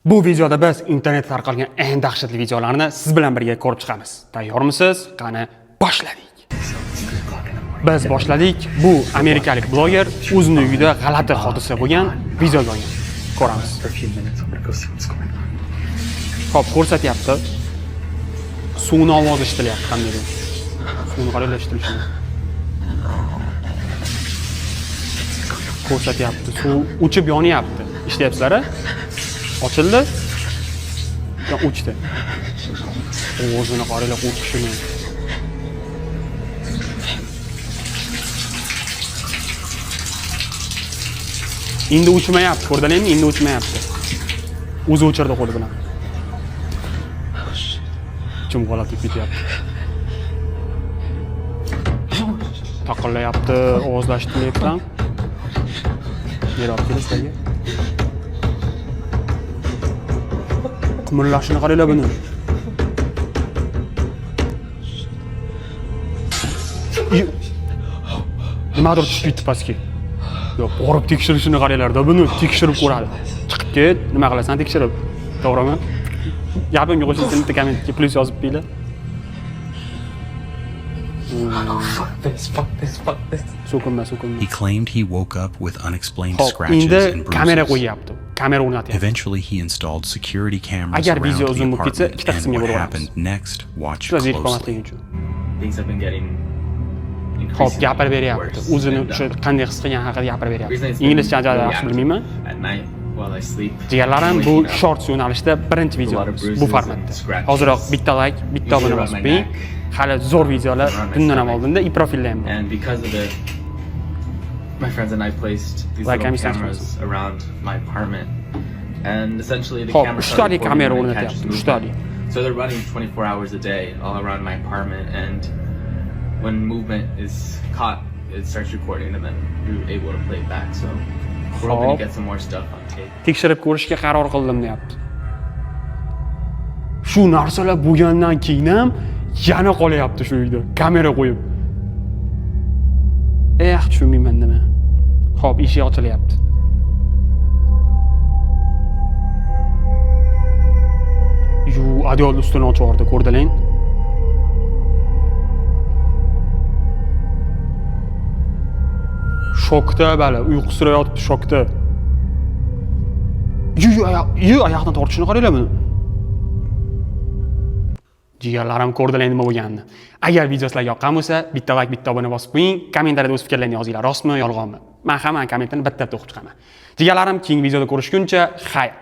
Bu videoda biz internet tarqalgan eng dahshatli videolarni siz bilan birga ko'rib chiqamiz. Tayyormisiz? Qani boshladik. Biz boshladik. Bu amerikalik bloger o'zining uyida g'alati hodisa bo'lgan videoga olgan. Ko'ramiz. Xo'p, ko'rsatyapti. Suvni ovozi eshitilyapti qandaydir. Suvni qaranglar eshitilishi. Ko'rsatyapti. Suv o'chib yonyapti. Eshityapsizlar-a? Ochildi. Va o'chdi. O'zini qaranglar o'chishini. Endi o'chmayapti, ko'rdingizmi? Endi o'chmayapti. O'zi o'chirdi qo'li bilan. Jim g'alati ketyapti. Taqillayapti, ovozlashtiryapti. Yerab kelishdagi. Qimirlashini qaranglar buni. Nimadir tushib ketdi pastga. Yo'q, borib tekshirishini qaranglar-da, buni tekshirib ko'radi. Chiqib ket, nima qilasan tekshirib. To'g'rimi? Gapimga qo'shilsin, bitta kommentga plus yozib qo'yinglar. Fuck this. So'kinma. He claimed he woke up with unexplained Hop, scratches endi and kamera bruises. qo'yapti. Kamera o'rnatyapti. Eventually, he installed security cameras Agar around video the uzun bo'lib ketsa, apartment, ikkita and qismga what bo'lib happened next, watch Shular yetib closely. qolmasligi uchun. Things have been getting Hop, increasingly gapirib beryapti. worse. O'zini And, o'sha qanday his qilgani haqida gapirib reason beryapti. it's been Inglizcha really yaxshi active bilmayman. at night while I sleep. Jigarlarim, bu waking up shorts yo'nalishda birinchi with a lot of videomiz bruises bu and formatda. scratches. Hozirroq bitta like, bitta Usually obuna around bosib my qo'ying. neck, Hali zo'r videolar around my bundan ham stomach. oldinda, i profilda ham bor. And because of it, my friends and I placed these Like little I'm saying cameras around my apartment. And essentially the Hop, cameras ushtalik are kamera recording when it catches o'rnatyapti, movement. ushtalik. So they're running 24 hours a day all around my apartment, and when movement is caught, it starts recording, and then we're able to play it back. So we're hoping Hop. to get some more stuff on tape. Tekshirib ko'rishga qaror qildim deyapti. Shu narsalar bo'lgandan keyin ham yana qolyapti shu uyda, kamera qo'yib. Tushunmayman nima. Xo'p, eshik ochilyapti. Adyol ustini ochib yubordi, ko'rdinglar? Shokda, bali, uyqusida yotibdi, shokda. Oyoqdan tortishini qaranglar buni. Jigarlarim, ko'rdinglar nima bo'lganini. Agar video sizlarga yoqqan bo'lsa, bitta like, bitta obuna bosib qo'ying. Kommentariyada o'z fikrlaringizni yozinglar. Rostmi, yolg'onmi? Men hamma kommentlarni bitta-bitta o'qib chiqaman. Jigarlarim, keyingi videoda ko'rishguncha, xayr.